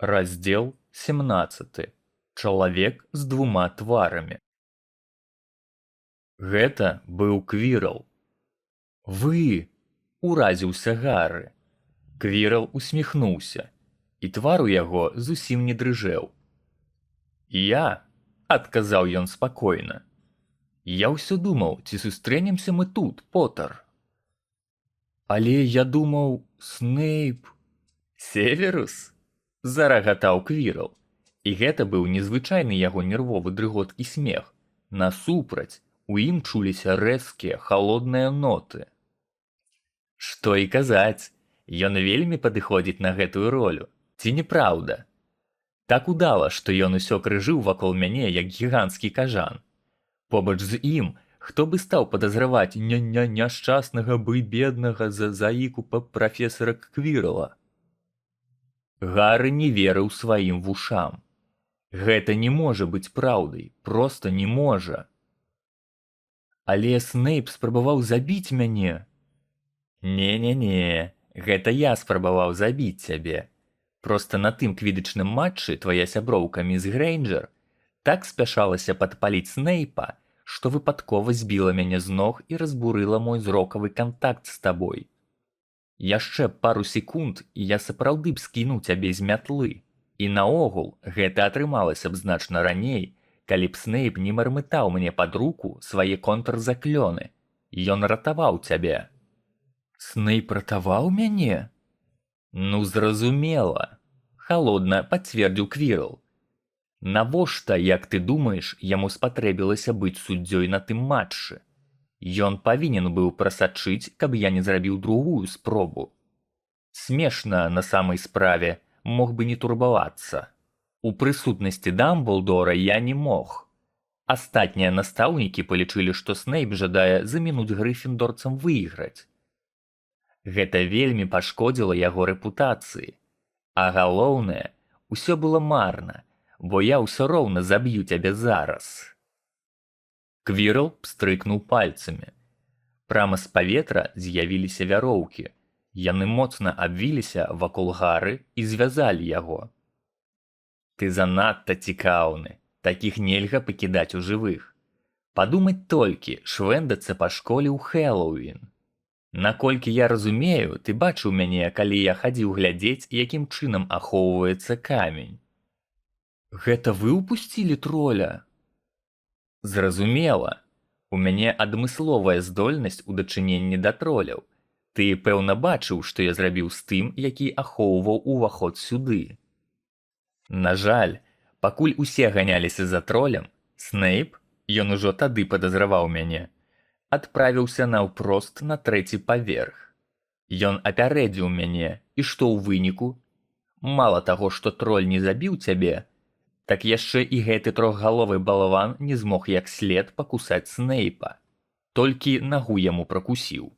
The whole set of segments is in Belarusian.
Раздзел 17. Чалавек з двума тварамі. Гэта быў Квірл. «Вы!» – уразіўся Гары. Квірл усміхнуўся, і твар у яго зусім не дрыжэў. «Я!» – адказаў ён спакойна. «Я ўсё думаў, ці сустрэнемся мы тут, Потар?» «Але я думаў, Снейп...» «Северус?» – зарагатаў Квірл. І гэта быў незвычайны яго нервовы дрыготкі смех. Насупраць, у ім чуліся рэзкія, халодныя ноты. Што і казаць, ён вельмі падыходзіць на гэтую ролю, ці не праўда? Так удала, што ён усё крыжыў вакол мяне, як гіганцкі кажан. Побач з ім, хто бы стаў падазраваць няшчаснага бы беднага заіку прафесара Квірла? Гары не верыў сваім вушам. Гэта не можа быць праўдай, проста не можа. Але Снейп спрабаваў забіць мяне. Не, гэта я спрабаваў забіць цябе. Проста на тым квідычным матчы твая сяброўка міс Грэйнджер так спяшалася падпаліць Снейпа, што выпадкова збіла мяне з ног і разбурыла мой зрокавы кантакт з табой. Яшчэ пару секунд, і я сапраўды б скінуў цябе з мятлы. І наогул, гэта атрымалася б значна раней, калі б Снейп не мармытаў мне пад руку свае контрзаклёны. Ён ратаваў цябе. Снейп ратаваў мяне? Ну, зразумела, халодна пацвердзіў Квірл. Навошта, як ты думаеш, яму спатрэбілася быць суддзёй на тым матчы? Ён павінен быў прасачыць, каб я не зрабіў другую спробу. Смешна на самай справе, мог бы не турбавацца. У прысутнасці Дамблдора я не мог. Астатнія настаўнікі палічылі, што Снейп жадае замінуць грыфіндорцам выйграць. Гэта вельмі пашкодзіла яго рэпутацыі. А галоўнае, усё было марна, бо я ўсё роўна заб'ю цябе зараз. Квірл пстрыкнуў пальцамі. Прама з паветра з'явіліся вяроўкі. Яны моцна абвіліся вакол Гары і звязалі яго. Ты занадта цікаўны, такіх нельга пакідаць у жывых. Падумаць толькі, швэндацца па школе ў Хэллоуін. Наколькі я разумею, ты бачыў мяне, калі я хадзіў глядзець, якім чынам ахоўваецца камень. Гэта вы ўпусцілі троля? Зразумела. У мяне адмысловая здольнасць у дачыненні да троляў. Ты, пэўна, бачыў, што я зрабіў з тым, які ахоўваў уваход сюды. На жаль, пакуль усе ганяліся за тролем, Снейп, ён ужо тады падазраваў мяне, адправіўся наўпрост на 3-й паверх. Ён апярэдзіў мяне, і што ў выніку? Мала таго, што троль не забіў цябе, так яшчэ і гэты трохгаловы балван не змог як след пакусаць Снейпа. Толькі нагу яму пракусіў.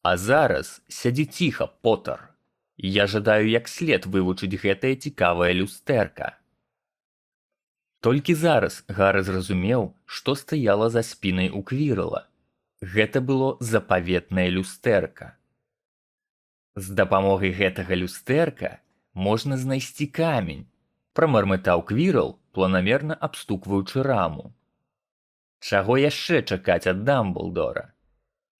А зараз сядзі ціха, Потар. Я жадаю як след вывучыць гэтае цікавае люстэрка. Толькі зараз Гары зразумеў, што стаяла за спінай у Квірла. Гэта было запаветнае люстэрка. З дапамогай гэтага люстэрка можна знайсці камень, прамармытаў Квірл, планамерна абстукваючы раму. Чаго яшчэ чакаць ад Дамблдора?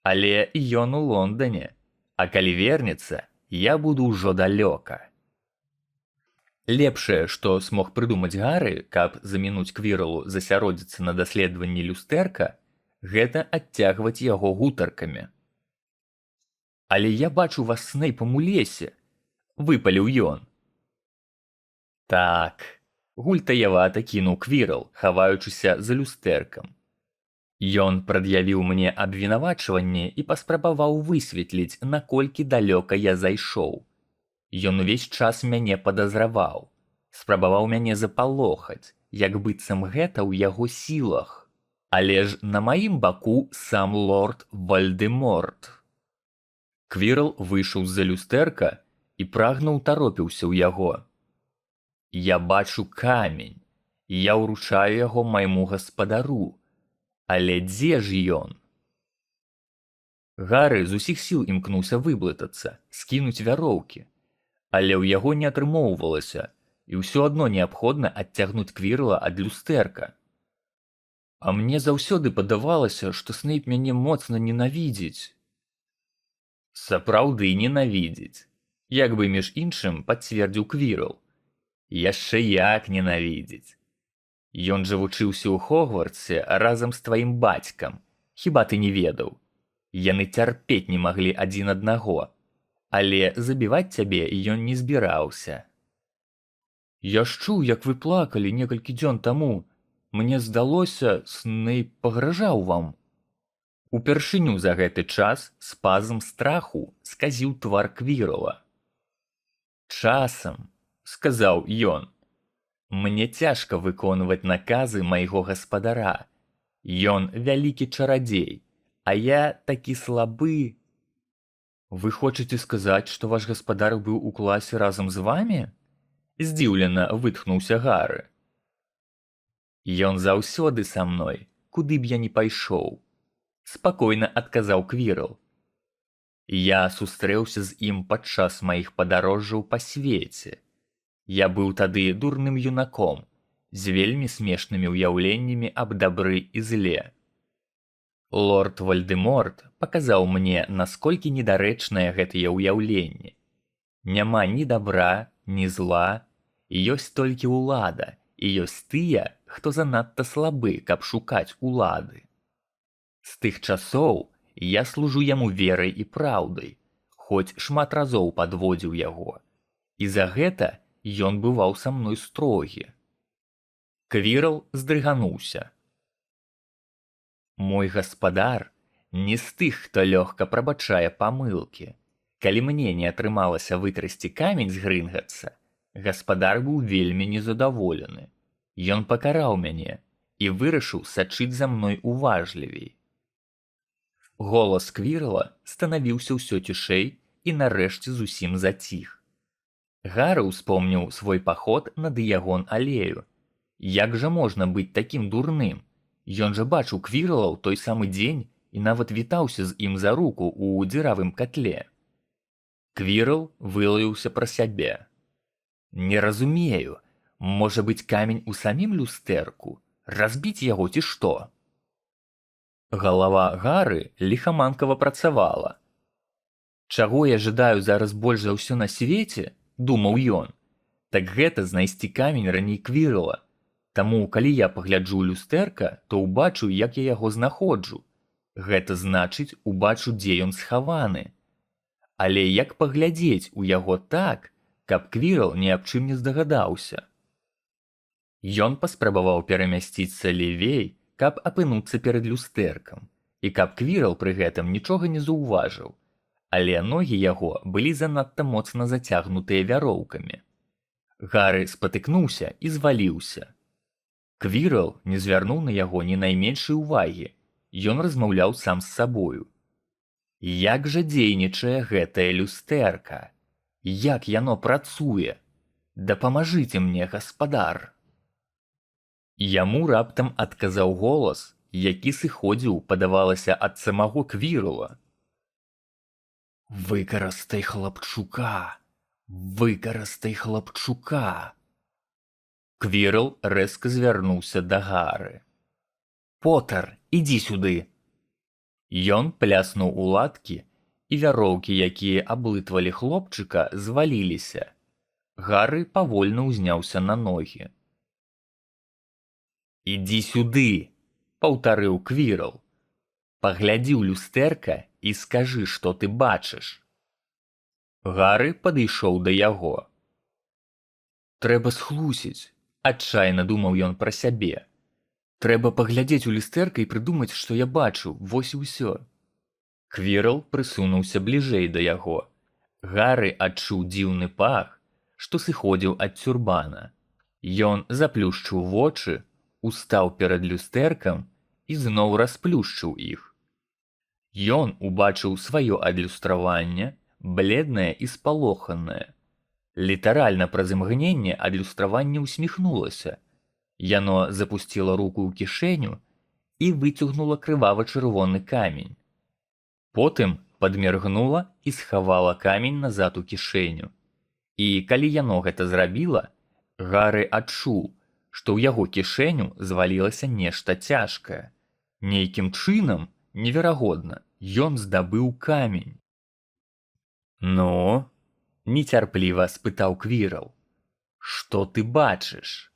Але ён у Лондане, а калі вернецца, я буду ўжо далёка. Лепшае, што смог прыдумаць Гары, каб замінуць Квірлу засяродзіцца на даследаванні люстэрка, гэта адцягваць яго гутаркамі. Але я бачу вас з Снейпам у лесе, выпаліў ён. Так, гультаявата кінуў Квірл, хаваючыся за люстэркам. Ён прад'явіў мне абвінавачванне і паспрабаваў высветліць, наколькі далёка я зайшоў. Ён увесь час мяне падазраваў, спрабаваў мяне запалохаць, як быццам гэта ў яго сілах. Але ж на маім баку сам лорд Вальдэморт. Квірл выйшаў з-за люстэрка і прагна ўтаропіўся ў яго. Я бачу камень, і я ўручаю яго майму гаспадару. Але дзе ж ён? Гары з усіх сіл імкнуўся выблытацца, скінуць вяроўкі. Але ў яго не атрымоўвалася. і ўсё адно неабходна адцягнуць Квірла ад люстэрка. А мне заўсёды падавалася, што Снейп мяне моцна ненавідзіць. Сапраўды ненавідзіць, як бы між іншым пацвердзіў Квірл. Яшчэ як ненавідзіць. Ён жа вучыўся ў Хогвартсе разам з тваім бацькам, хіба ты не ведаў? Яны цярпець не маглі адзін аднаго, але забіваць цябе ён не збіраўся. Я ж чуў, як вы плакалі некалькі дзён таму. Мне здалося, Снейп пагражаў вам. Упершыню за гэты час спазм страху сказіў твар Квірла. Часам, сказаў ён, мне цяжка выконваць наказы майго гаспадара. Ён вялікі чарадзей, а я такі слабы. Вы хочаце сказаць, што ваш гаспадар быў у класе разам з вамі? Здзіўлена выткнуўся Гары. Ён заўсёды са мной, куды б я ні пайшоў, спакойна адказаў Квірл. Я сустрэўся з ім падчас маіх падарожжаў па свеце. Я быў тады дурным юнаком, з вельмі смешнымі ўяўленнямі аб дабры і зле. Лорд Вальдэморт паказаў мне, насколькі недарэчныя гэтыя ўяўленні. Няма ні дабра, ні зла, ёсць толькі ўлада, і ёсць тыя, хто занадта слабы, каб шукаць улады. З тых часоў я служу яму верай і праўдай, хоць шмат разоў падводзіў яго, і за гэта ён бываў са мной строгі. Квірл здрыгануўся. Мой гаспадар не з тых, хто лёгка прабачае памылкі. Калі мне не атрымалася вытрасці камень з Грынгатса, гаспадар быў вельмі незадаволены. Ён пакараў мяне і вырашыў сачыць за мной уважлівей. Голас Квірла станавіўся ўсё цішэй і нарэшце зусім заціх. Гары ўспомніў свой паход на Дыягон-алею. Як жа можна быць такім дурным? Ён жа бачыў Квірла ў той самы дзень і нават вітаўся з ім за руку ў дзіравым катле. Квірл вылаяўся пра сябе. Не разумею, можа быць камень у самім люстэрку? Разбіць яго ці што? Галава Гары ліхаманкава працавала. Чаго я жадаю зараз больш за ўсё на свеце, думаў ён, так гэта знайсці камень раней Квірла. Таму, калі я пагляджу ў люстэрка, то ўбачу, як я яго знаходжу. Гэта значыць, убачу, дзе ён схаваны. Але як паглядзець у яго так, каб Квірл ні аб чым не здагадаўся? Ён паспрабаваў перамясціцца левей, каб апынуцца перад люстэркам, і каб Квірл пры гэтым нічога не заўважыў, але ногі яго былі занадта моцна зацягнутыя вяроўкамі. Гары спатыкнуўся і зваліўся. Квірл не звярнуў на яго ні найменшай увагі, ён размаўляў сам з сабою. Як жа дзейнічае гэтае люстэрка? Як яно працуе? Дапамажыце мне, гаспадар. Яму раптам адказаў голас, які сыходзіў, падавалася, ад самого Квірла. Выкарастай хлапчука! Выкарастай хлапчука! Квірл рэзка звярнуўся да Гары. Потар, ідзі сюды! Ён пляснуў у ладкі, і вяроўкі, якія аблытвалі хлопчыка, зваліліся. Гары павольна ўзняўся на ногі. Ідзі сюды! Паўтарыў Квірл. Паглядзі ў люстэрка і скажы, што ты бачыш. Гары падышоў да яго. Трэба схлусіць, адчайна думаў ён пра сябе. Трэба паглядзець у люстэрка і прыдумаць, што я бачу, вось і ўсё. Квірл прысунуўся бліжэй да яго. Гары адчуў дзіўны пах, што сыходзіў ад цюрбана. Ён заплюшчыў вочы, устаў перад люстэркам і зноў расплюшчыў іх. Ён убачыў сваё адлюстраванне, бледнае і спалоханае. Літаральна праз імгненне адлюстраванне ўсміхнулася. Яно запусціла руку ў кішэню і выцягнула крывава-чырвоны камень. Потым падміргнула і схавала камень назад у кішэню. І калі яно гэта зрабіла, Гары адчуў, што ў яго кішэню звалілася нешта цяжкае. Нейкім чынам, неверагодна, ён здабыў камень. «Ну?» – нецярпліва спытаў Квірл. «Што ты бачыш?»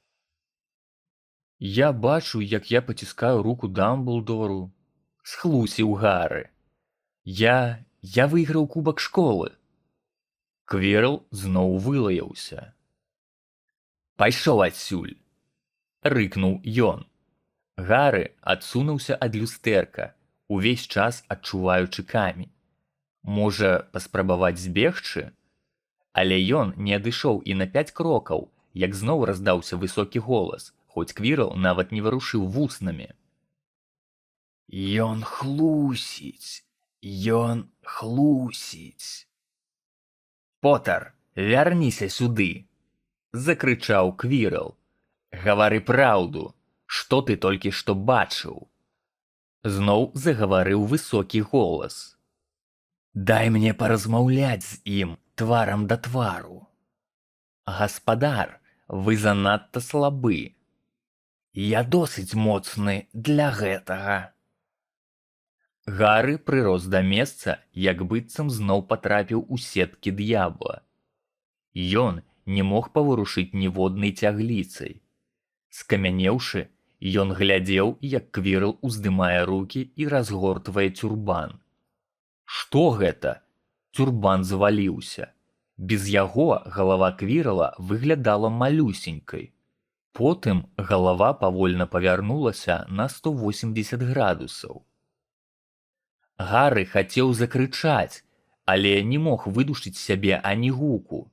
«Я бачу, як я паціскаю руку Дамблдору», – схлусіў Гары. Я выйграў кубак школы». Квірл зноў вылаяўся. «Пайшоў адсюль!» – рыкнуў ён. Гары адсунуўся ад люстэрка, увесь час адчуваючы камень. Можа, паспрабаваць збегчы? Але ён не адышоў і на 5 крокаў, як зноў раздаўся высокі голас, хоць Квірл нават не варушыў вуснамі. «Ён хлусіць! Ён хлусіць!» «Потар, вярніся сюды!» – закрычаў Квірл. «Гавары праўду! Што ты толькі што бачыў?» Зноў загаварыў высокі голас. «Дай мне паразмаўляць з ім тварам да твару». «Гаспадар, вы занадта слабы». «Я досыць моцны для гэтага». Гары прырос да месца, як быццам зноў патрапіў у сеткі д'ябла. Ён не мог паварушыць ніводнай цягліцай. Скамянеўшы, ён глядзеў, як Квірл уздымае рукі і разгортвае цюрбан. Што гэта? Цюрбан заваліўся. Без яго галава Квірла выглядала малюсенькай. Потым галава павольна павярнулася на 180 градусаў. Гары хацеў закрычаць, але не мог выдушыць сябе ані гуку.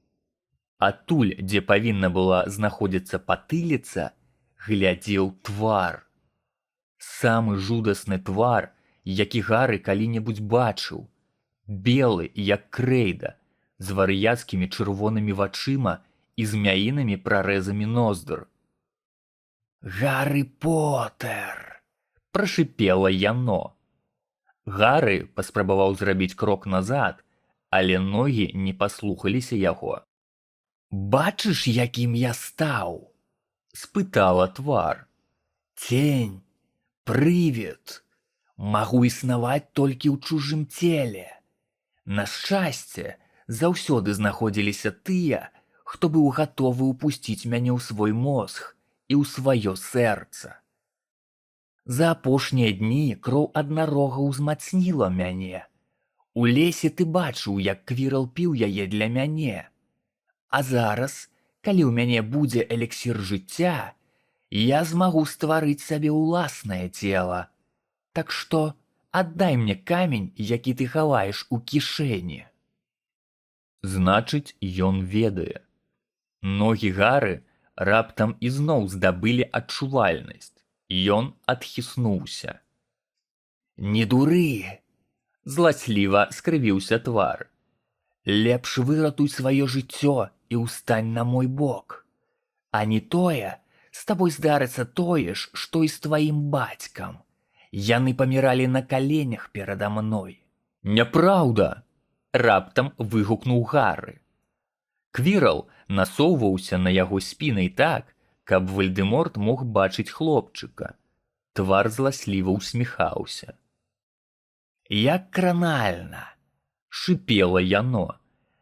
Адтуль, дзе павінна была знаходзіцца патыліца, глядзеў твар. Самы жудасны твар, які Гары калі-небудзь бачыў. Белы, як крэйда, з вар'яцкімі чырвонымі вачыма і змяінымі прарэзамі ноздры. «Гары Потэр!» – прашыпела яно. Гары паспрабаваў зрабіць крок назад, але ногі не паслухаліся яго. «Бачыш, якім я стаў?» – спытала твар. «Цень, прывід, магу існаваць толькі ў чужым целе. На шчасце, заўсёды знаходзіліся тыя, хто быў гатовы ўпусціць мяне ў свой мозг і ў сваё сэрца. За апошнія дні кроў аднарога ўзмацніла мяне. У лесе ты бачыў, як Квірл піў яе для мяне. А зараз, калі ў мяне будзе эліксір жыцця, я змагу стварыць сабе ўласнае цела. Так што аддай мне камень, які ты хаваеш у кішэні». Значыць, ён ведае. Ногі Гары раптам ізноў здабылі адчувальнасць. Ён адхіснуўся. «Не дуры!» – зласліва скрывіўся твар. «Лепш выратуй сваё жыццё і ўстань на мой бок. А не тое, з табой здарыцца тое ж, што і з тваім бацькам. Яны паміралі на каленях перада мной». «Няпраўда!» – раптам выгукнуў Гары. Квірл насоўваўся на яго спінай так, каб Вальдэморт мог бачыць хлопчыка. Твар зласліва ўсміхаўся. «Як кранальна!» – шыпела яно.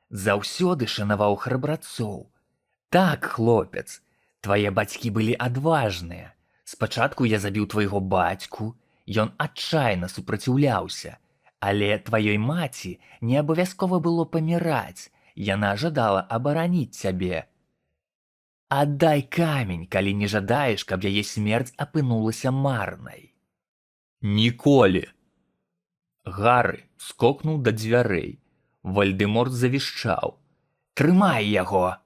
«Заўсёды шанаваў храбрацоў. Так, хлопец, твае бацькі былі адважныя. Спачатку я забіў твайго бацьку, ён адчайна супраціўляўся, але тваёй маці не абавязкова было паміраць, яна жадала абараніць цябе. Аддай камень, калі не жадаеш, каб яе смерць апынулася марнай». «Ніколі!» Гары скокнуў да дзвярэй. Вальдэморт завішчаў: «Трымай яго!»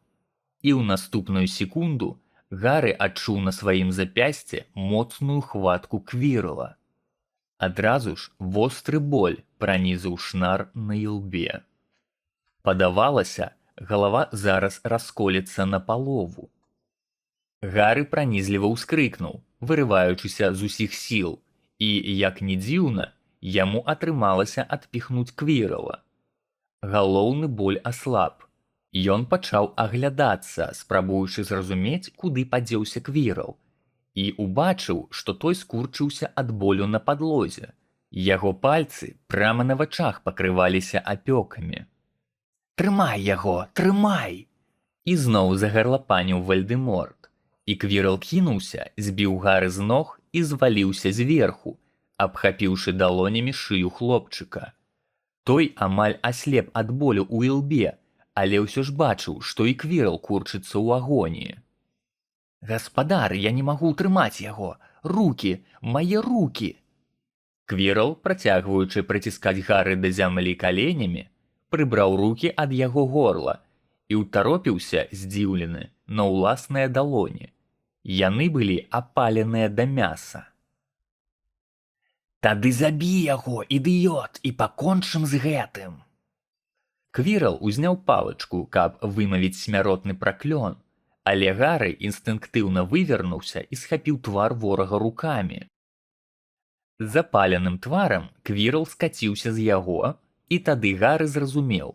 І ў наступную секунду Гары адчуў на сваім запясці моцную хватку Квірла. Адразу ж востры боль пранізыў шнар на ілбе. Падавалася, галава зараз расколецца напалову. Гары пранізліва ўскрыкнуў, вырываючыся з усіх сіл, і, як ні дзіўна, яму атрымалася адпіхнуць Квірла. Галоўны боль аслаб. Ён пачаў аглядацца, спрабуючы зразумець, куды падзеўся Квірл, і убачыў, што той скурчыўся ад болю на падлозе. Яго пальцы прама на вачах пакрываліся апёкамі. «Трымай яго, трымай!» І зноў загарлапаніў Вальдэморт, і Квірл кінуўся, збіў Гары з ног і зваліўся зверху, абхапіўшы далонямі шыю хлопчыка. Той амаль аслеп ад болю ў ілбе, але ўсё ж бачыў, што і Квірл курчыцца ў агоніі. «Гаспадар, я не магу ўтрымаць яго! Рукі! Мае рукі!» Квірл, працягваючы прыціскаць Гары да зямлі каленямі, прыбраў рукі ад яго горла і ўтаропіўся, здзіўлены, на ўласныя далоні. Яны былі апаленыя да мяса. «Тады забі яго, ідыёт, і пакончым з гэтым!» Квірл узняў палачку, каб вымавіць смяротны праклён, але Гары інстынктыўна вывернуўся і схапіў твар ворага рукамі. З запаленым тварам Квірл скаціўся з яго, і тады Гары зразумеў.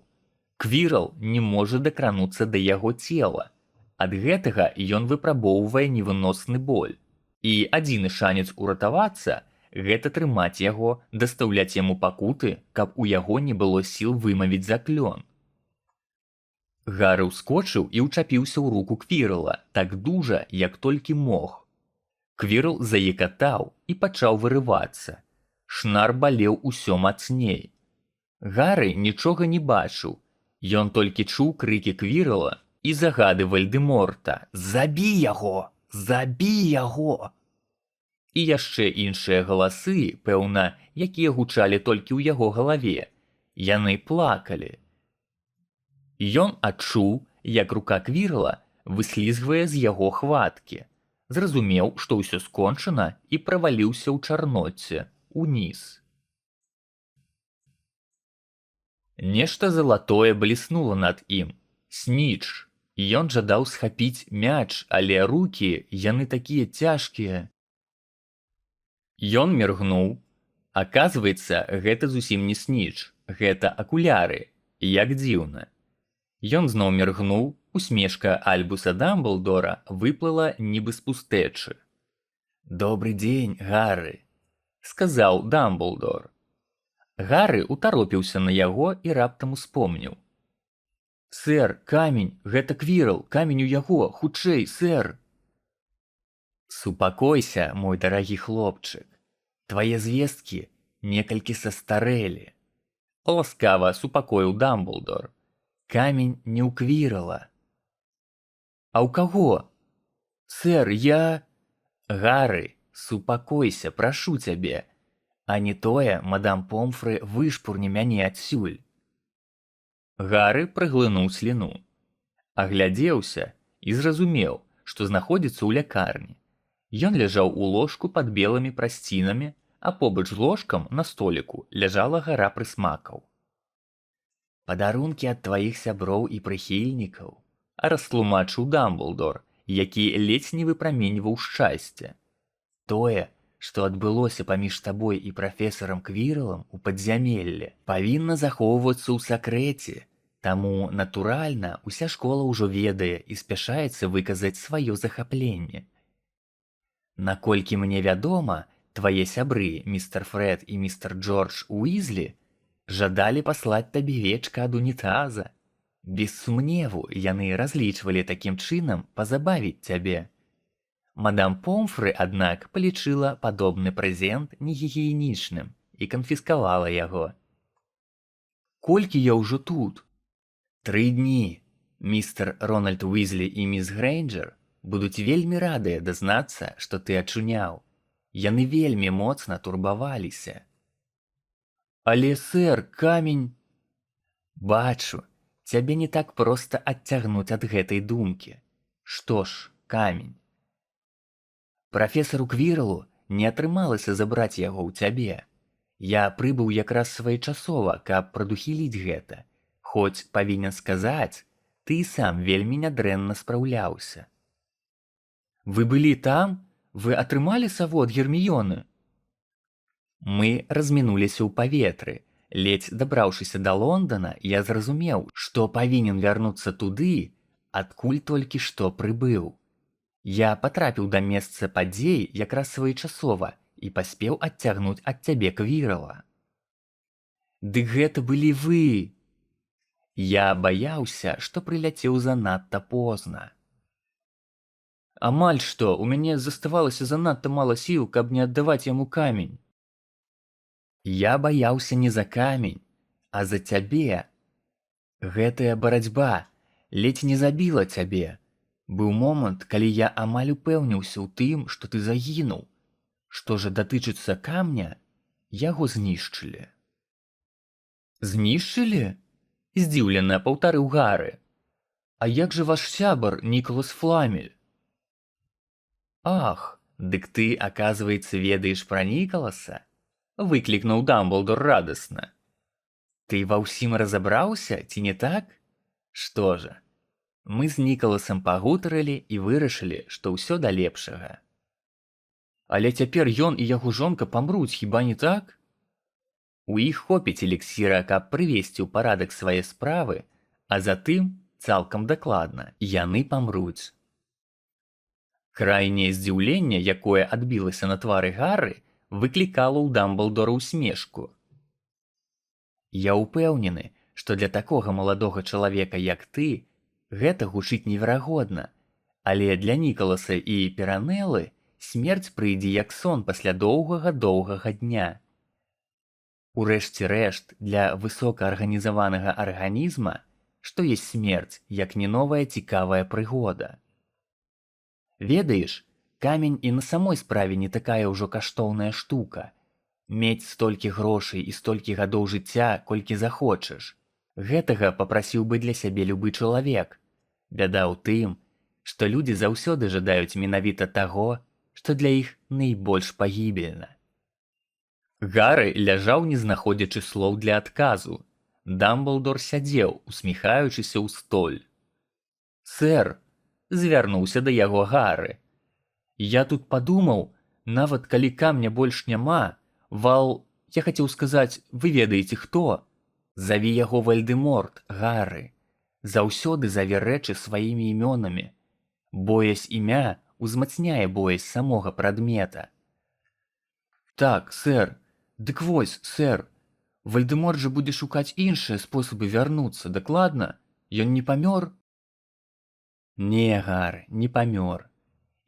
Квірл не можа дакрануцца да яго цела. Ад гэтага ён выпрабоўвае невыносны боль. І адзіны шанец уратавацца – гэта трымаць яго, дастаўляць яму пакуты, каб у яго не было сіл вымавіць заклён. Гары ўскочыў і ўчапіўся ў руку Квірла так дужа, як толькі мог. Квірл заекатаў і пачаў вырывацца. Шнар балеў усё мацней. Гары нічога не бачыў. Ён толькі чуў крыкі Квірла і загады Вальдэморта: «Забі яго! Забі яго!» І яшчэ іншыя галасы, пэўна, якія гучалі толькі ў яго галаве. Яны плакалі. Ён адчуў, як рука Квірла выслізгвае з яго хваткі. Зразумеў, што ўсё скончана, і праваліўся ў чарноце, уніз. Нешта залатое бліснула над ім. Сніч. Ён жадаў схапіць мяч, але рукі, яны такія цяжкія. Ён міргнуў. Аказваецца, гэта зусім не сніч, гэта акуляры. Як дзіўна. Ён зноў міргнуў, усмешка Альбуса Дамблдора выплыла нібы з пустэчы. «Добры дзень, Гары», – сказаў Дамблдор. Гары ўтаропіўся на яго і раптам успомніў. «Сэр, камень, гэта Квірл, камень у яго, хутчэй, сэр!» «Супакойся, мой дарагі хлопчык, твае звесткі некалькі састарэлі», – ласкава супакоіў Дамблдор. «Камень не ў Квірла». «А ў каго?» «Сэр, я...» «Гары, супакойся, прашу цябе, а не тое, мадам Помфры вышпурне мяне адсюль». Гары праглынуў сліну. Аглядзеўся і зразумеў, што знаходзіцца ў лякарні. Ён ляжаў у ложку пад белымі прасцінамі, а побач з ложкам на століку ляжала гара прысмакаў. «Падарункі ад тваіх сяброў і прыхільнікаў», – растлумачыў Дамблдор, які ледзь не выпраменьваў шчасце. «Тое, што адбылося паміж табой і прафесарам Квірлам у падзямелле, павінна захоўвацца ў сакрэце, таму, натуральна, уся школа ўжо ведае і спяшаецца выказаць сваё захапленне. Наколькі мне вядома, твае сябры, містер Фрэд і містер Джордж Уізлі, жадалі паслаць табе вечка ад унітаза. Без сумневу, яны разлічвалі такім чынам пазабавіць цябе. Мадам Помфры, аднак, палічыла падобны прэзент негігіенічным і канфіскавала яго. Колькі я ўжо тут? 3 дні. Містер Рональд Уізлі і міс Грэйнджер будуць вельмі радыя дазнацца, што ты ачуняў. Яны вельмі моцна турбаваліся. Але, сэр, камень... Бачу, цябе не так проста адцягнуць ад гэтай думкі. Што ж, камень. Прафесару Квірлу не атрымалася забраць яго ў цябе. Я прыбыў якраз своечасова, каб прадухіліць гэта. Хоць, павінен сказаць, ты сам вельмі нядрэнна спраўляўся. Вы былі там? Вы атрымалі саву ад Герміёны? Мы размінуліся ў паветры. Ледзь дабраўшыся да Лондона, я зразумеў, што павінен вярнуцца туды, адкуль толькі што прыбыў. Я патрапіў да месца падзей якраз своечасова і паспеў адцягнуць ад цябе Квірала. Дык гэта былі вы! Я баяўся, што прыляцеў занадта позна. Амаль што, у мяне заставалася занадта мала сіл, каб не аддаваць яму камень. Я баяўся не за камень, а за цябе. Гэтая барацьба ледзь не забіла цябе. Быў момант, калі я амаль упэўніўся ў тым, што ты загінуў. Што жа датычыцца камня, яго знішчылі. Знішчылі? Здзіўлена паўтарыў Гары. А як жа ваш сябар Нікалас Фламель? Ах, дык ты, аказваецца, ведаеш пра Нікаласа? Выклікнуў Дамблдор радасна. Ты ва ўсім разабраўся, ці не так? Што жа, мы з Нікаласам пагутарылі і вырашылі, што ўсё да лепшага. Але цяпер ён і яго жонка памруць, хіба не так? У іх хопіць эліксіра, каб прывесці ў парадак свае справы, а затым, цалкам дакладна, яны памруць. Крайняе здзіўленне, якое адбілася на твары Гары, выклікала ў Дамблдора усмешку. Я ўпэўнены, што для такога маладога чалавека, як ты, гэта гучыць неверагодна, але для Нікаласа і Піранелы смерць прыйдзе як сон пасля доўгага дня. Урэшце рэшт, для высокаарганізаванага арганізма, што ёсць смерць, як не новая цікавая прыгода. Ведаеш, камень і на самой справе не такая ўжо каштоўная штука. Мець столькі грошай і столькі гадоў жыцця, колькі захочаш. Гэтага папрасіў бы для сябе любы чалавек. Бяда ў тым, што людзі заўсёды жадаюць менавіта таго, што для іх найбольш пагібельна. Гары ляжаў, не знаходзячы слоў для адказу. Дамблдор сядзеў, усміхаючыся ў столь. «Сэр», — звярнуўся да яго Гары, — «я тут падумаў, нават калі камня больш няма, я хацеў сказаць, вы ведаеце хто? Заві яго Вальдэморт, Гары. Заўсёды заве рэчы сваімі імёнамі. Боязь імя узмацняе боязь самога прадмета». «Так, сэр, дык вось, сэр, Вальдэморт жа будзе шукаць іншыя спосабы вярнуцца, дакладна? Ён не памёр?» «Не, Гары, не памёр.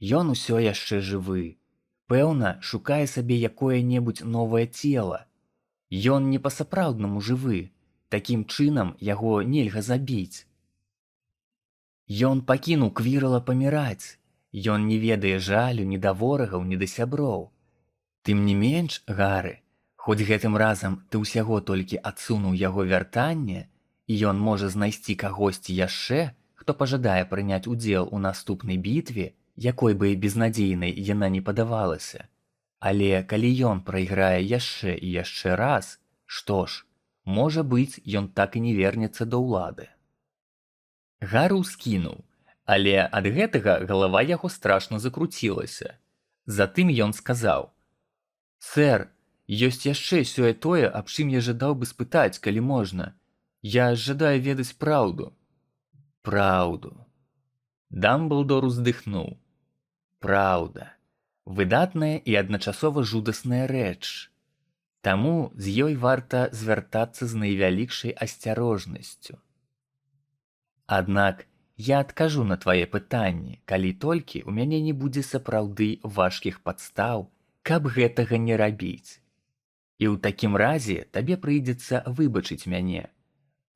Ён усё яшчэ жывы. Пэўна, шукае сабе якое-небудзь новае цела. Ён не па-сапраўднаму жывы, такім чынам яго нельга забіць. Ён пакінуў Квірала паміраць. Ён не ведае жалю ні да ворагаў, ні да сяброў. Тым не менш, Гары, хоць гэтым разам ты ўсяго толькі адсунуў яго вяртанне, і ён можа знайсці кагосьці яшчэ, хто пажадае прыняць удзел у наступнай бітве, якой бы безнадзейнай яна не падавалася. Але калі ён прайграе яшчэ і яшчэ раз, што ж, можа быць, ён так і не вернецца да ўлады». Гары ўскінуў, але ад гэтага галава яго страшна закруцілася. Затым ён сказаў: «Сэр, ёсць яшчэ сёе-тое, аб чым я жадаў бы спытаць, калі можна. Я жадаю ведаць праўду». «Праўду». Дамблдор уздыхнуў. «Праўда. Выдатная і адначасова жудасная рэч. Таму з ёй варта звяртацца з найвялікшай асцярожнасцю. Аднак я адкажу на твае пытанні, калі толькі ў мяне не будзе сапраўды важкіх падстаў, каб гэтага не рабіць. І ў такім разе табе прыйдзецца выбачыць мяне.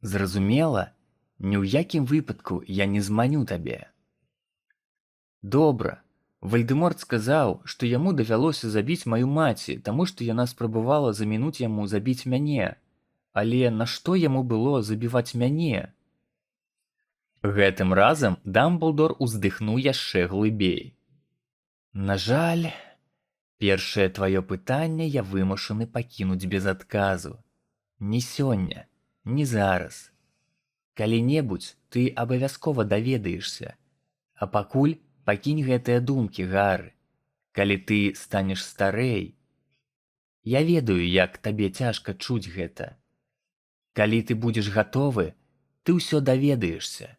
Зразумела, ні ў якім выпадку я не зманю табе». «Добра. Вальдэморт сказаў, што яму давялося забіць маю маці, таму што яна спрабавала замінуць яму забіць мяне. Але нашто яму было забіваць мяне?» Гэтым разам Дамблдор уздыхнуў яшчэ глыбей. «На жаль, першае тваё пытанне я вымушаны пакінуць без адказу. Не сёння, не зараз. Калі-небудзь ты абавязкова даведаешся, а пакуль пакінь гэтыя думкі, Гары. Калі ты станеш старэй. Я ведаю, як табе цяжка чуць гэта. Калі ты будзеш гатовы, ты ўсё даведаешся.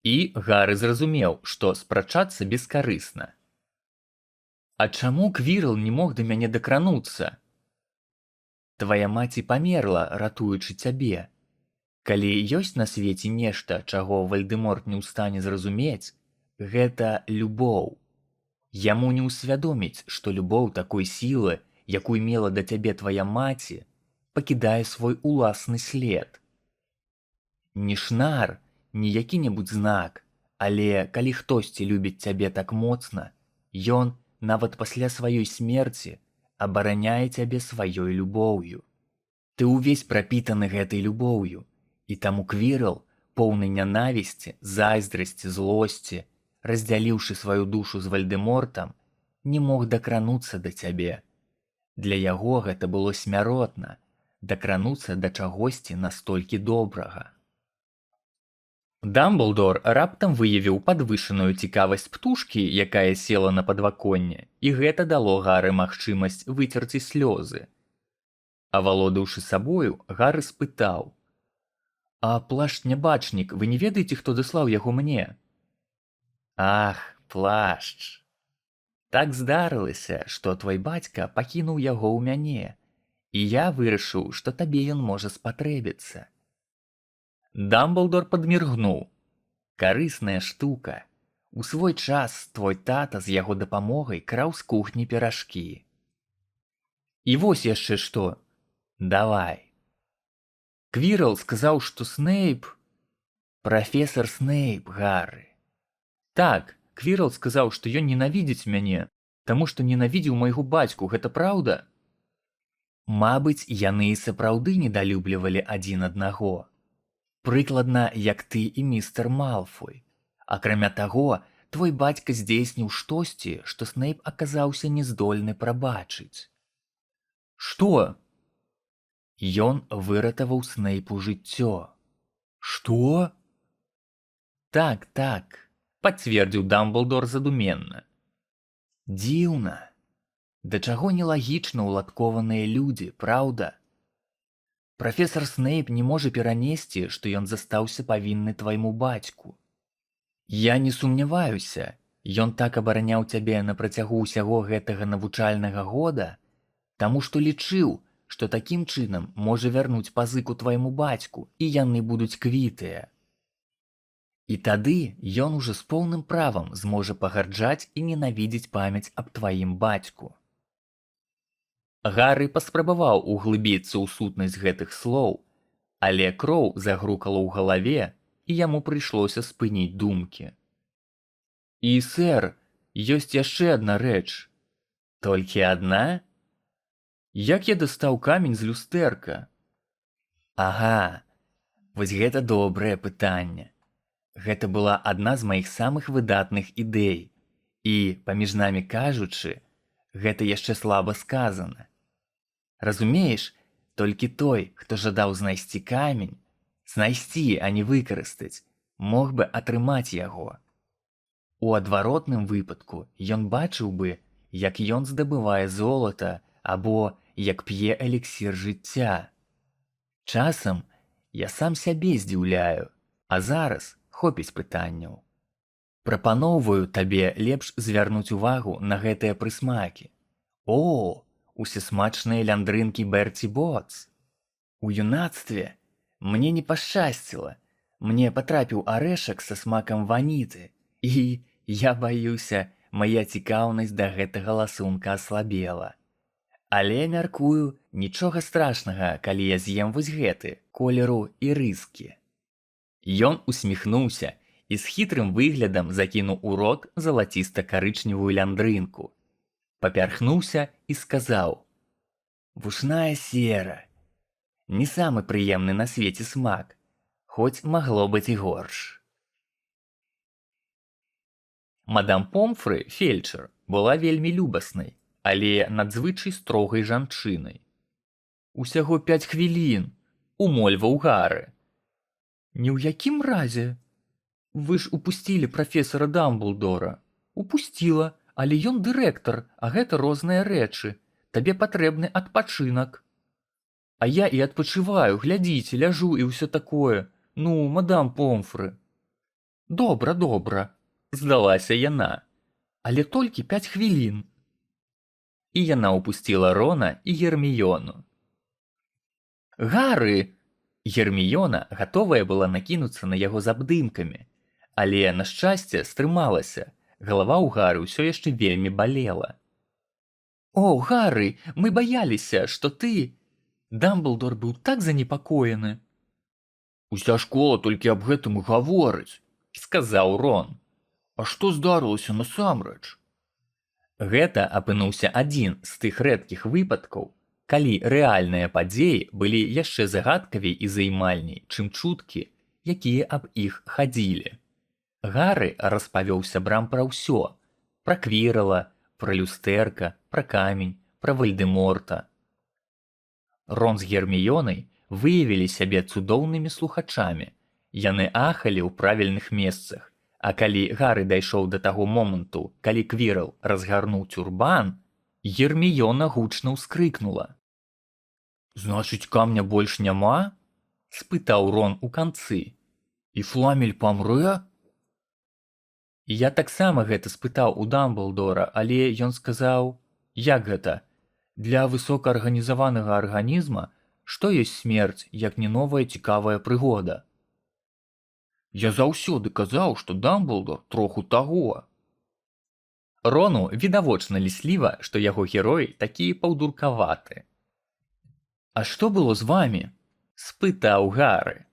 І Гары зразумеў, што спрачацца бескарысна. А чаму Квірл не мог да мяне дакрануцца? Твая маці памерла, ратуючы цябе. Калі ёсць на свеце нешта, чаго Вальдэморт не ў стане зразумець, гэта любоў. Яму не ўсвядоміць, што любоў такой сілы, якую мела да цябе твая маці, пакідае свой уласны след. Не шнар, не які-небудзь знак, але калі хтосьці любіць цябе так моцна, ён, нават пасля сваёй смерці, абараняе цябе сваёй любоўю. Ты ўвесь прапітаны гэтай любоўю, і таму Квірл, поўны нянавісці, зайздрасці, злосці, раздзяліўшы сваю душу з Вальдэмортам, не мог дакрануцца да цябе. Для яго гэта было смяротна, дакрануцца да чагосьці настолькі добрага. Дамблдор раптам выявіў падвышаную цікавасць птушкі, якая села на падваконне, і гэта дало Гары магчымасць выцерці слёзы. Авалодаўшы сабою, Гары спытаў: «А плашч-нябачнік, вы не ведаеце, хто даслаў яго мне?» «Ах, плашч! Так здарылася, што твой бацька пакінуў яго ў мяне, і я вырашыў, што табе ён можа спатрэбіцца». Дамблдор падміргнуў. «Карысная штука. У свой час твой тата з яго дапамогай краў з кухні піражкі. І вось яшчэ што. Давай. Квірл сказаў, што Снейп... Прафесар Снейп, Гары. Так, Квірл сказаў, што ён ненавідзіць мяне, таму што ненавідзеў майго бацьку, гэта праўда?» Мабыць, яны і сапраўды недалюблівалі адзін аднаго. Прыкладна, як ты і містер Малфой. Акрамя таго, твой бацька здзейсніў штосьці, што Снейп аказаўся не здольны прабачыць. Што? Ён выратаваў Снейпу жыццё. Што? Так, пацвердзіў Дамблдор задуменна. Дзіўна. Да чаго нелагічна ўладкованыя людзі, праўда? Прафесар Снейп не можа перанесці, што ён застаўся павінны твайму бацьку. Я не сумняваюся, ён так абараняў цябе на працягу ўсяго гэтага навучальнага года, таму што лічыў, што такім чынам можа вярнуць пазыку твайму бацьку, і яны будуць квітыя. І тады ён ужо з поўным правам зможа пагарджаць і ненавідзець памяць аб тваім бацьку. Гары паспрабаваў углыбіцца ў сутнасць гэтых слоў, але кроў загрукала ў галаве, і яму прыйшлося спыніць думкі. І, сэр, ёсць яшчэ адна рэч. Толькі адна? Як я дастаў камень з люстэрка? Ага, вось гэта добрае пытанне. Гэта была адна з маіх самых выдатных ідэй, і, паміж намі кажучы, гэта яшчэ слаба сказана. Разумееш, толькі той, хто жадаў знайсці камень, знайсці, а не выкарыстаць, мог бы атрымаць яго. У адваротным выпадку ён бачыў бы, як ён здабывае золата або як п'е эліксір жыцця. Часам я сам сябе здзіўляю, а зараз хопіць пытанняў. Прапаноўваю табе лепш звярнуць увагу на гэтыя прысмакі. О, усесмачныя ляндрынкі Берці Боц. У юнацтве мне не пашчасціла. Мне патрапіў арэшак са смакам ваніты, і, я баюся, мая цікаўнасць да гэтага ласунка аслабела. Але, мяркую, нічога страшнага, калі я з'ем вось гэты, колеру і рыскі. Ён усміхнуўся і з хітрым выглядам закінуў у рот залаціста-карычневую ляндрынку. Папярхнуўся і сказаў: «Вушная сера. Не самы прыемны на свеце смак, хоць магло быць і горш». Мадам Помфры, фельчар, была вельмі любаснай, але надзвычай строгай жанчынай. «Усяго 5 хвілін», — умольваў Гары. «Ні ў якім разе. Вы ж упусцілі прафесара Дамблдора». «Упусціла, але ён дырэктар, а гэта розныя рэчы. Табе патрэбны адпачынак». А я і адпачываю, глядзіце, ляжу і ўсё такое. Ну, мадам Помфры. Добра, добра, здалася яна. Але толькі 5 хвілін. І яна ўпусціла Рона і Герміёну. Гары! Герміёна гатовая была накінуцца на яго з абдымкамі, але, на шчасце, стрымалася. Галава ў Гары ўсё яшчэ вельмі балела. О, Гары, мы баяліся, што ты... Дамблдор быў так занепакоены. Уся школа толькі аб гэтым і гаворыць, сказаў Рон. А што здарылася насамрэч? Гэта апынуўся адзін з тых рэдкіх выпадкаў, калі рэальныя падзеі былі яшчэ загадкавей і займальней, чым чуткі, якія аб іх хадзілі. Гары распавёў сябрам пра ўсё: пра Квірала, пра люстэрка, пра камень, пра Вальдэморта. Рон з Герміёнай выявілі сябе цудоўнымі слухачамі. Яны ахалі ў правільных месцах, а калі Гары дайшоў да таго моманту, калі Квірал разгарнуў тюрбан, Герміёна гучна ўскрыкнула. «Значыць, камня больш няма?» – спытаў Рон у канцы. «І Фламель памрэ?» Я таксама гэта спытаў у Дамблдора, але ён сказаў: «Як гэта? Для высокаарганізаванага арганізма што ёсць смерць, як не новая цікавая прыгода?» «Я заўсёды казаў, што Дамблдор троху таго». Рону відавочна лісліва, што яго герой такі паўдуркаваты. «А што было з вамі?» – спытаў Гары.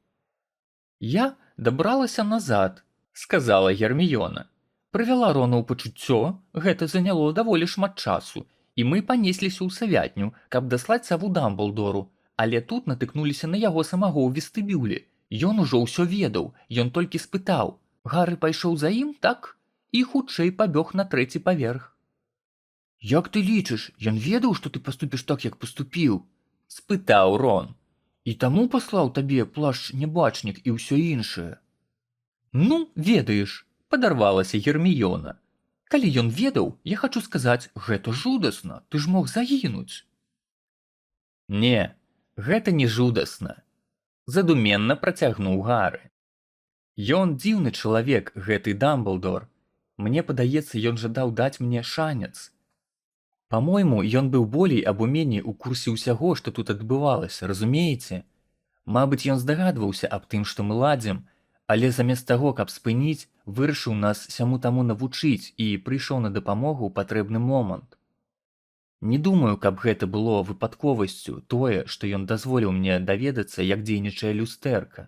«Я дабралася назад», – сказала Герміёна. «Прывяла Рона ў пачуццё, гэта заняло даволі шмат часу, і мы панесліся ў савятню, каб даслаць саву Дамблдору, але тут натыкнуліся на яго самога ў вестыбюлі. Ён ужо ўсё ведаў, ён толькі спытаў. Гары пайшоў за ім, так? І хутчэй пабег на 3-й паверх». «Як ты лічыш, ён ведаў, што ты паступіш так, як паступіў?» – спытаў Рон. «І таму паслаў табе плашч-нябачнік і ўсё іншае?» «Ну, ведаеш», – падарвалася Герміёна. «Калі ён ведаў, я хачу сказаць, гэта жудасна, ты ж мог загінуць». «Не, гэта не жудасна», – задуменна працягнуў Гары. «Ён дзіўны чалавек, гэты Дамблдор. Мне падаецца, ён жадаў даць мне шанец. Па-мойму, ён быў болей або меней у курсе ўсяго, што тут адбывалася, разумееце? Мабыць, ён здагадваўся аб тым, што мы ладзім, але замест таго, каб спыніць, вырашыў нас сяму-таму навучыць і прыйшоў на дапамогу ў патрэбны момант. Не думаю, каб гэта было выпадковасцю, тое, што ён дазволіў мне даведацца, як дзейнічае люстэрка.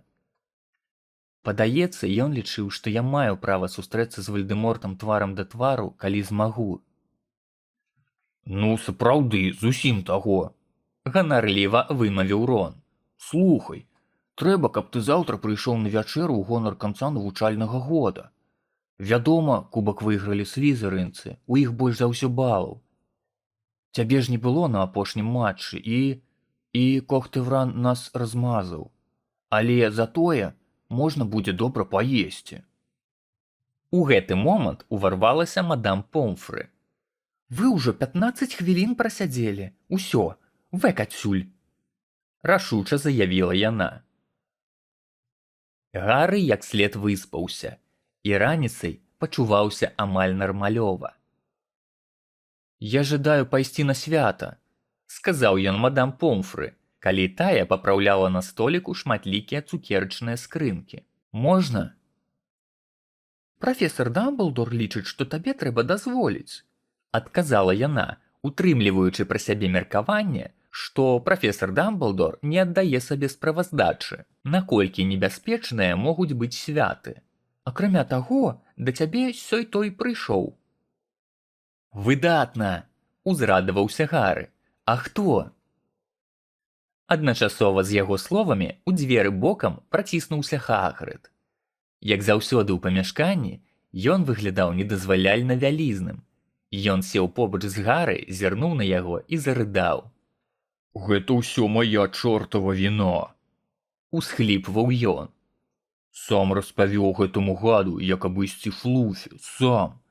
Падаецца, ён лічыў, што я маю права сустрэцца з Вальдэмортам тварам да твару, калі змагу». «Ну, сапраўды, зусім таго», – ганарліва вымавіў Рон. «Слухай, трэба, каб ты заўтра прыйшоў на вячэру ў гонар канца навучальнага года. Вядома, кубак выйгралі слізерынцы, у іх больш за ўсё балаў. Цябе ж не было на апошнім матчы, і Когтевран нас размазаў. Але затое можна будзе добра паесці». У гэты момант уварвалася мадам Помфры. «Вы ўжо 15 хвілін прасядзелі. Усё, вэк адсюль!» – рашуча заявіла яна. Гары як след выспаўся, і раніцай пачуваўся амаль нармалёва. «Я жадаю пайсці на свята», – сказаў ён мадам Помфры, калі тая папраўляла на століку шматлікія цукерачныя скрынкі. «Можна?» «Прафесар Дамблдор лічыць, што табе трэба дазволіць», – адказала яна, утрымліваючы пра сябе меркаванне, што прафесар Дамблдор не аддае сабе справаздачы, наколькі небяспечныя могуць быць святы. «Акрамя таго, да цябе сёй-той прыйшоў». «Выдатна!» – узрадаваўся Гары. «А хто?» Адначасова з яго словамі ў дзверы бокам праціснуўся Хагрыд. Як заўсёды ў памяшканні, ён выглядаў недазваляльна вялізным. Ён сеў побач з Гары, зірнуў на яго і зарыдаў. «Гэта ўсё мая чортава віна!» – усхліпваў ён. «Сам распавёў гэтаму гаду, як абысці Флуфі, сам.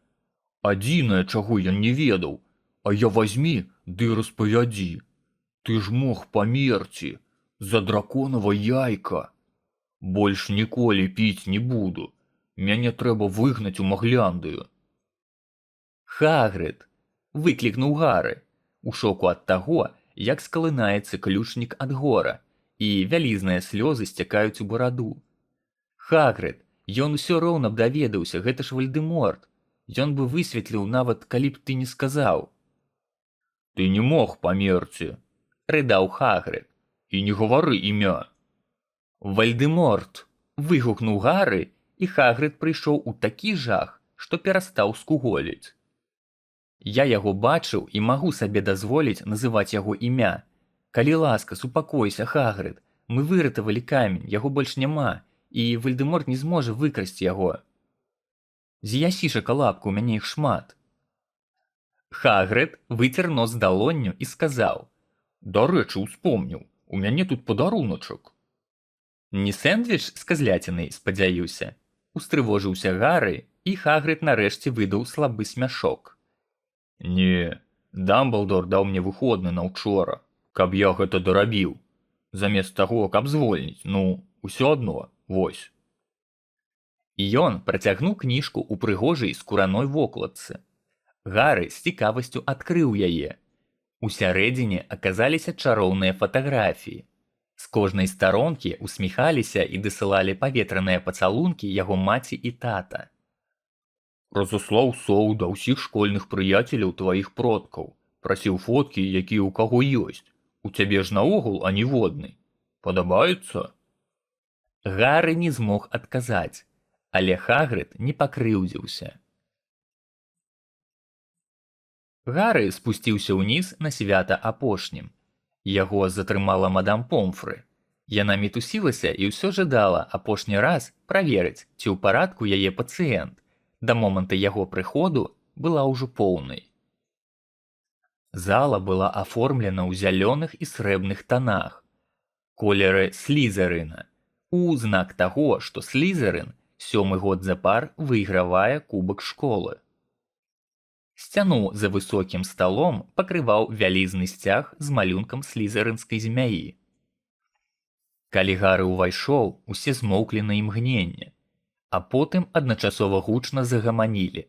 Адзінае, чаго ён не ведаў, а я вазьмі ды распавядзі. Ты ж мог памерці за драконава яйка. Больш ніколі піць не буду. Мяне трэба выгнаць у Магляндыю. Хагрид! Выклікнуў Гары, у шоку ад таго, як скалынаецца ключнік ад гора, і вялізныя слёзы сцякаюць у бараду. Хагрид, ён усё роўна б даведаўся, гэта ж Вальдэморт. Ён бы высветліў нават, калі б ты не сказаў. Ты не мог памерці, рыдаў Хагрид, і не гавары імя. Вальдэморт! Выгукнуў Гары, і Хагрид прыйшоў у такі жах, што перастаў скуголіць. Я яго бачыў і магу сабе дазволіць называць яго імя. Калі ласка, супакойся, Хагрид, мы выратавалі камень, яго больш няма, і Вальдэморт не зможа выкрасці яго. З'ясі шакалапку, у мяне іх шмат. Хагрид выцер нос далонню і сказаў: «Дарэчы, успомніў, у мяне тут падаруначак». Не сэндвіч з казляцінай, спадзяюся. Устрывожыўся Гары, і Хагрид нарэшце выдаў слабы смяшок. Не, Дамблдор даў мне выходны на ўчора, каб я гэта дарабіў. Замест таго, каб звольніць, усё адно, вось. І ён працягнуў кніжку ў прыгожай скураной вокладцы. Гары з цікавасцю адкрыў яе. Усярэдзіне аказаліся чароўныя фатаграфіі. З кожнай старонкі усміхаліся і дасылалі паветраныя пацалункі яго маці і тата. Разаслаў соў да ўсіх школьных прыяцеляў тваіх продкаў. Прасіў фоткі, якія ў каго ёсць. У цябе ж наогул аніводны. Падабаецца? Гары не змог адказаць, але Хагрид не пакрыўдзіўся. Гары спусціўся ўніз на свята апошнім. Яго затрымала мадам Помфры. Яна мітусілася і ўсё жадала апошні раз праверыць, ці ў парадку яе пацыент. Да моманта яго прыходу была ўжо поўнай. Зала была аформлена ў зялёных і срэбных танах. Колеры Слізерына. У знак таго, што Слізерын 7-й год запар выйгравае кубак школы. Сцяну за высокім сталом пакрываў вялізны сцяг з малюнкам слізерынскай змяі. Калі Гары ўвайшоў, усе змоўклі на імгненне, а потым адначасова гучна загаманілі.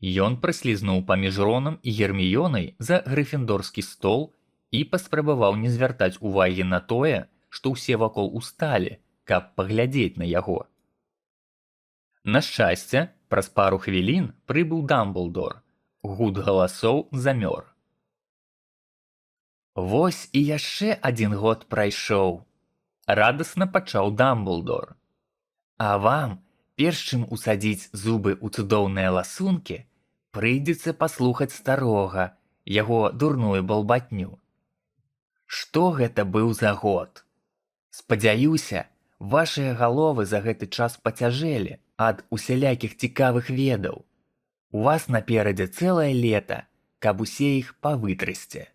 Ён праслізнуў паміж Роном і Герміёнай за грыфіндорскі стол і паспрабаваў не звяртаць увагі на тое, што ўсе вакол усталі, каб паглядзець на яго. На шчасце, праз пару хвілін прыбыў Дамблдор. Гуд галасоў замёр. «Вось і яшчэ адзін год прайшоў», — радасна пачаў Дамблдор. «А вам, перш чым усадзіць зубы ў цудоўныя ласункі, прыйдзецца паслухаць старога, яго дурную балбатню. Што гэта быў за год? Спадзяюся, вашыя галовы за гэты час пацяжэлі ад усялякіх цікавых ведаў. У вас наперадзе цэлае лета, каб усе іх павытрасці.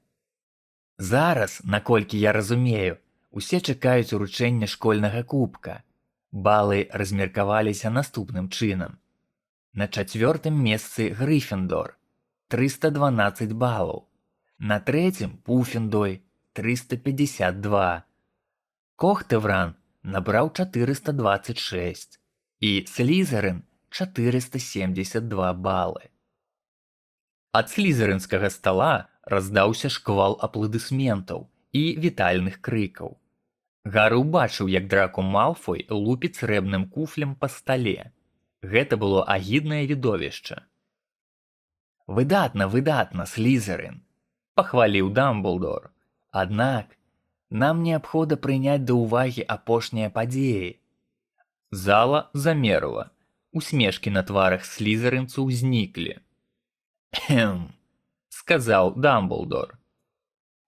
Зараз, наколькі я разумею, усе чакаюць уручэння школьнага кубка. Балы размеркаваліся наступным чынам. На 4-м месцы Грыфіндор – 312 балаў. На 3-м Пуффіндой – 352. Когтевран набраў 426 і Слізерын – 472 балы. Ад слізерынскага стала раздаўся шквал апладысментаў і вітальных крыкаў. Гары ўбачыў, як Драко Малфой лупіць срэбным куфлем па стале. Гэта было агіднае відовішча. «Выдатна, выдатна, Слізерын!» – пахваліў Дамблдор. «Аднак, нам неабходна прыняць да ўвагі апошнія падзеі». Зала замерла. Усмешкі на тварах слізерынцаў зніклі. «Кхм», – сказаў Дамблдор.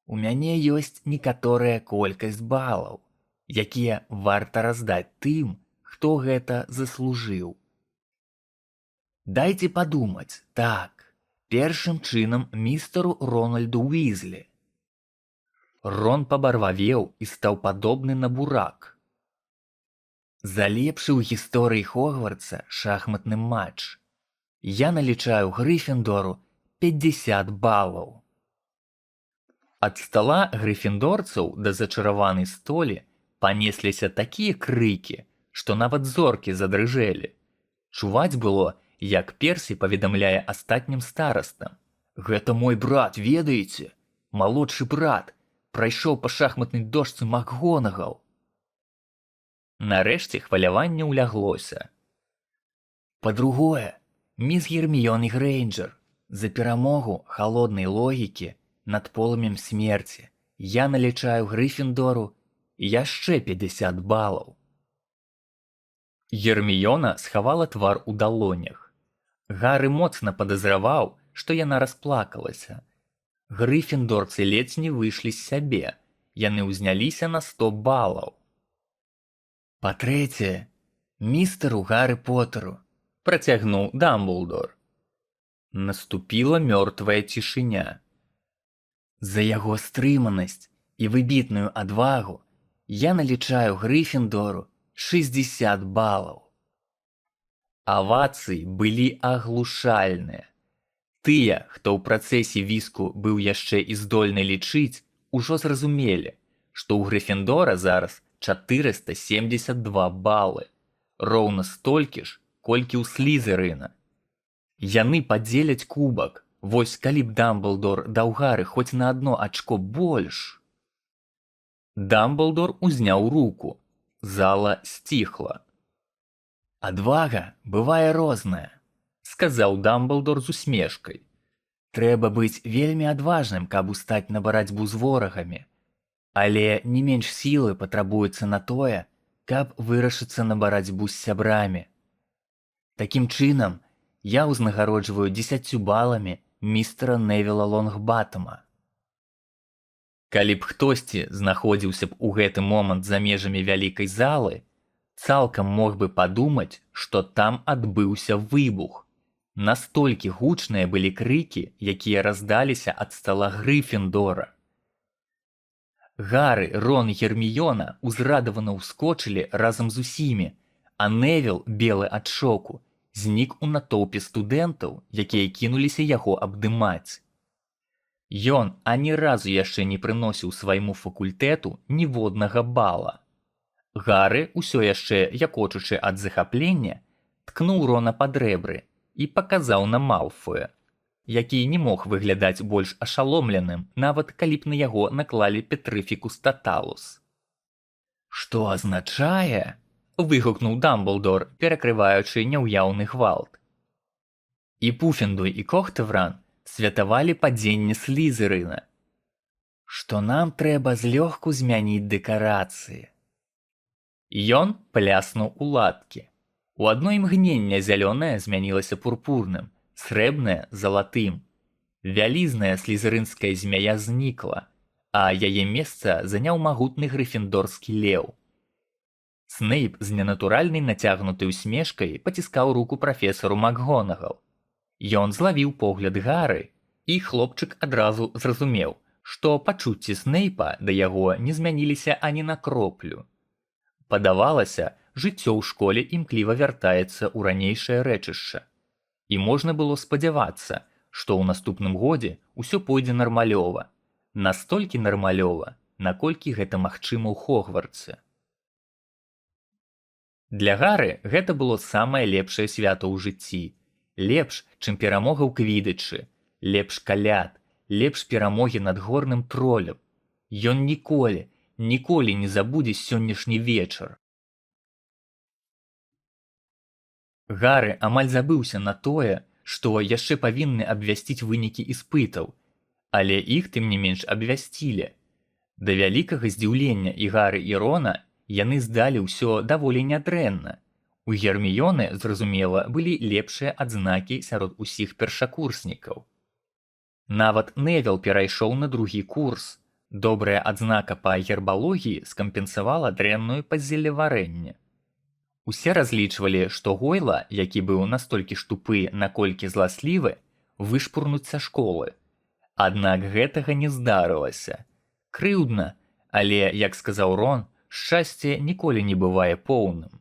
«У мяне ёсць некаторая колькасць балаў, якія варта раздаць тым, хто гэта заслужыў. Дайце падумаць, так, першым чынам містару Рональду Уізлі». Рон пабарвавеў і стаў падобны на бурак. «За лепшы ў гісторыі Хогвартса шахматны матч. Я налічаю Грыфіндору 50 балаў». Ад стала грыфіндорцаў да зачараванай столі панесліся такія крыкі, што нават зоркі задрыжэлі. Чуваць было, як Персі паведамляе астатнім старастам: «Гэта мой брат, ведаеце? Малодшы брат прайшоў па шахматнай дошцы МакГонагал». Нарэшце хваляванне ўляглося. Па-другое, міс Герміёны Грэйнджер, за перамогу халоднай логікі над полымем смерці я налічаю Грыфіндору яшчэ 50 балаў. Герміёна схавала твар у далонях. Гары моцна падазраваў, што яна расплакалася. Грыфіндорцы ледзь не выйшлі з сябе, яны ўзняліся на 100 балаў. Па-трэцяе, містэру Гары Потэру, працягнуў Дамблдор. Наступіла мёртвая цішыня. За яго стрыманасць і выбітную адвагу я налічаю Грыфіндору 60 балаў. Авацыі былі аглушальныя. Тыя, хто ў працэсе віску быў яшчэ і здольны лічыць, ужо зразумелі, што ў Грыфіндора зараз 472 балы, роўна столькі ж, колькі ў Слізерына. Яны падзеляць кубак, вось калі б Дамблдор даў Гары хоць на 1 ачко больш. Дамблдор узняў руку. Зала сціхла. «Адвага бывае розная», – сказаў Дамблдор з усмешкай. «Трэба быць вельмі адважным, каб устаць на барацьбу з ворагамі. Але не менш сілы патрабуецца на тое, каб вырашыцца на барацьбу з сябрамі. Такім чынам, я ўзнагароджваю 10 баламі містера Невіла Лонгбатама». Калі б хтосьці знаходзіўся б у гэты момант за межамі вялікай залы, цалкам мог бы падумаць, што там адбыўся выбух. Настолькі гучныя былі крыкі, якія раздаліся ад стала Грыфіндора. Гары, Рон і Герміёна узрадавана ўскочылі разам з усімі, а Невіл, белы ад шоку, знік у натоўпе студэнтаў, якія кінуліся яго абдымаць. Ён ані разу яшчэ не прыносіў свайму факультэту ніводнага бала. Гары, усё яшчэ якочучы ад захаплення, ткнуў Рона пад рэбры і паказаў на Малфоя, які не мог выглядаць больш ашаломленым, нават калі б на яго наклалі Петрыфікус Таталус. «Што азначае?» – выгукнуў Дамблдор, перакрываючы няўяўны гвалт. І Пуффендуй, і Когтевран святавалі падзенне Слізерына. «Што нам трэба злёгку змяніць дэкарацыі». Ён пляснуў у ладкі. У адно імгненне зялёнае змянілася пурпурным, срэбнае – залатым. Вялізная слізерынская змяя знікла, а яе месца заняў магутны грыфіндорскі леў. Снейп з ненатуральнай нацягнутай усмешкай паціскаў руку прафесару МакГонагал. Ён злавіў погляд Гары, і хлопчык адразу зразумеў, што пачуцці Снейпа да яго не змяніліся ані на кроплю. Падавалася, жыццё ў школе імкліва вяртаецца ў ранейшае рэчышча. І можна было спадзявацца, што ў наступным годзе ўсё пойдзе нармалёва. Настолькі нармалёва, наколькі гэта магчыма ў Хогвартсе. Для Гары гэта было самае лепшае свята ў жыцці. Лепш, чым перамога ў квідычы, лепш каляд, лепш перамогі над горным тролем. Ён ніколі не забудзе сённяшні вечар. Гары амаль забыўся на тое, што яшчэ павінны абвясціць вынікі іспытаў, але іх тым не менш абвясцілі. Да вялікага здзіўлення і Гары, і Рона яны здалі ўсё даволі нядрэнна. У Герміёны, зразумела, былі лепшыя адзнакі сярод усіх першакурснікаў. Нават Невіл перайшоў на другі курс. Добрая адзнака па гербалогіі скампенсавала дрэнную па зеллеварэнне. Усе разлічвалі, што Гойла, які быў настолькі ж тупы, наколькі зласлівы, вышпурнуць са школы. Аднак гэтага не здарылася. Крыўдна, але, як сказаў Рон, шчасце ніколі не бывае поўным.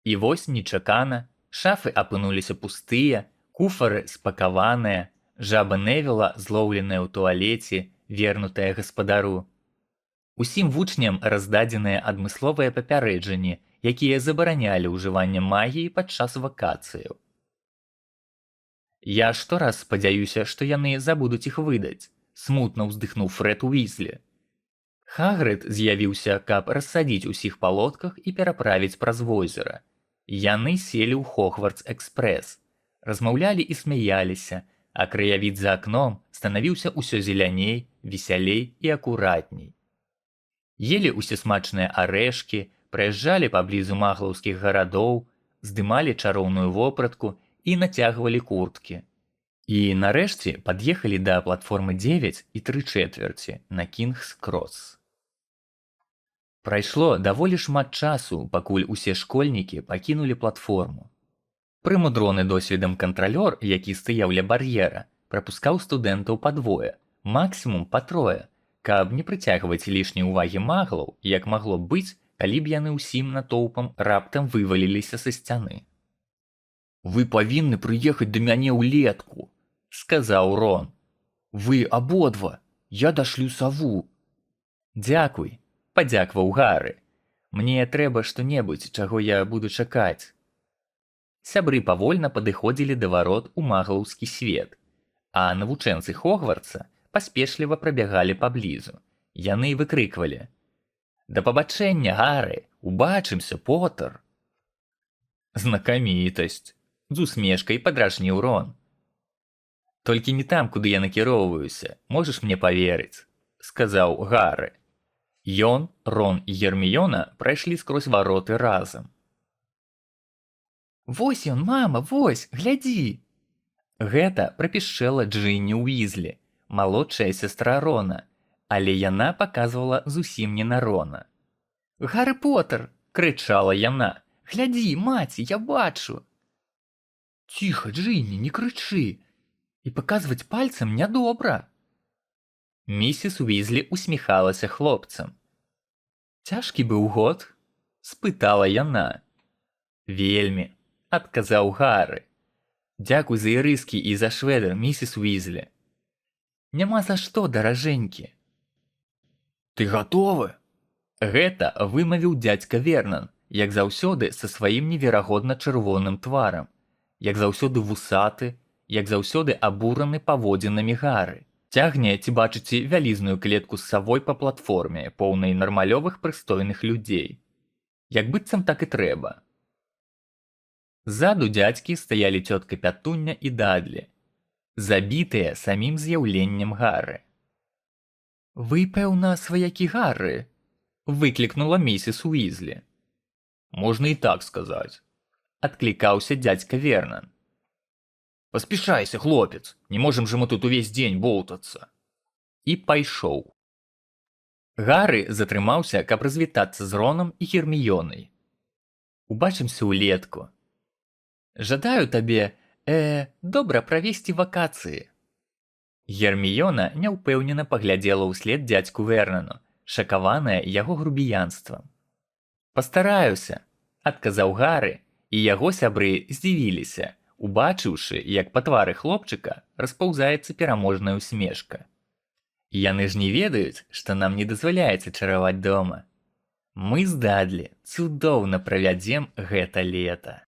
І вось нечакана шафы апынуліся пустыя, куфары спакаваныя, Жаба Невіла, злоўленая ў туалеце, вернутая гаспадару. Усім вучням раздадзеныя адмысловыя папярэджанні, якія забаранялі ўжыванне магіі падчас вакацыяў. Я штораз спадзяюся, што яны забудуць іх выдаць, смутна ўздыхнуў Фрэд Уізлі. Хагрыд з'явіўся, каб рассадзіць усіх па лодках і пераправіць праз возера. Яны селі ў Хогвартс-экспрэс, размаўлялі і смяяліся, а краявід за акном станавіўся ўсё зеляней, весялей і акуратней. Елі ўсе смачныя арэшкі, праязджалі паблізу маглаўскіх гарадоў, здымалі чароўную вопратку і нацягвалі курткі. І нарэшце пад'ехалі да платформы 9 і 3/4 на Кінгс-крос. Прайшло даволі шмат часу, пакуль усе школьнікі пакінулі платформу. Прымудроны досведам кантралёр, які стаяў ля бар'ера, прапускаў студэнтаў па двое, максімум па трое, каб не прыцягваць лішняй увагі маглаў, як магло быць, калі б яны ўсім натоўпам раптам вываліліся са сцяны. «Вы павінны прыехаць да мяне ўлетку», — сказаў Рон. «Вы абодва, я дашлю саву». «Дзякуй», — падзякваў Гары. «Мне трэба што-небудзь, чаго я буду чакаць». Сябры павольна падыходзілі да варот у маглаўскі свет, а навучэнцы Хогвартса паспешліва прабягалі паблізу. Яны выкрыквалі: «Да пабачэння, Гары! Убачымся, Поттер!» «Знакамітасць!» — з усмешкай падражніў Рон. «Толькі не там, куды я накіроўваюся, можаш мне паверыць», — сказаў Гары. Ён, Рон і Герміёна прайшлі скрозь вароты разам. «Вось ён, мама, вось, глядзі!» Гэта прапішчэла Джинні Уізлі, малодшая сястра Рона, але яна паказвала зусім не на Рона. «Гары Поттер!» — крычала яна. «Глядзі, маці, я бачу!» «Ціха, Джинні, не крычы! І паказваць пальцам нядобра!» Місіс Уізлі усміхалася хлопцам. «Цяжкі быў год?» — спытала яна. «Вельмі», — адказаў Гары. «Дзякуй за ірыскі і за швэдр, місіс Уізлі». «Няма за што, даражэнькі». «Ты гатовы?» Гэта вымавіў дзядзька Вернан, як заўсёды са сваім неверагодна чырвоным тварам, як заўсёды вусаты, як заўсёды абураны паводзінамі Гары. Цягне, ці бачыце, вялізную клетку з савой па платформе, поўнай нармалёвых прыстойных людзей. Як быццам так і трэба. Ззаду дзядзькі стаялі цётка Пятуння і Дадлі, забітыя самім з'яўленнем Гары. «Вы, пэўна, сваякі Гары?» — выклікнула місіс Уізлі. «Можна і так сказаць», — адклікаўся дзядзька Вернан. «Паспяшайся, хлопец, не можам жа мы тут увесь дзень боўтацца». І пайшоў. Гары затрымаўся, каб развітацца з Роном і Герміёнай. «Убачымся ўлетку. Жадаю табе, добра правесці вакацыі». Герміёна няўпэўнена паглядзела ўслед дзядзьку Вернану, шакаваная яго грубіянствам. «Пастараюся», — адказаў Гары, і яго сябры здзівіліся, убачыўшы, як па твары хлопчыка распаўзаецца пераможная ўсмешка. «Яны ж не ведаюць, што нам не дазваляецца чараваць дома. Мы з Дадлі цудоўна правядзем гэта лета».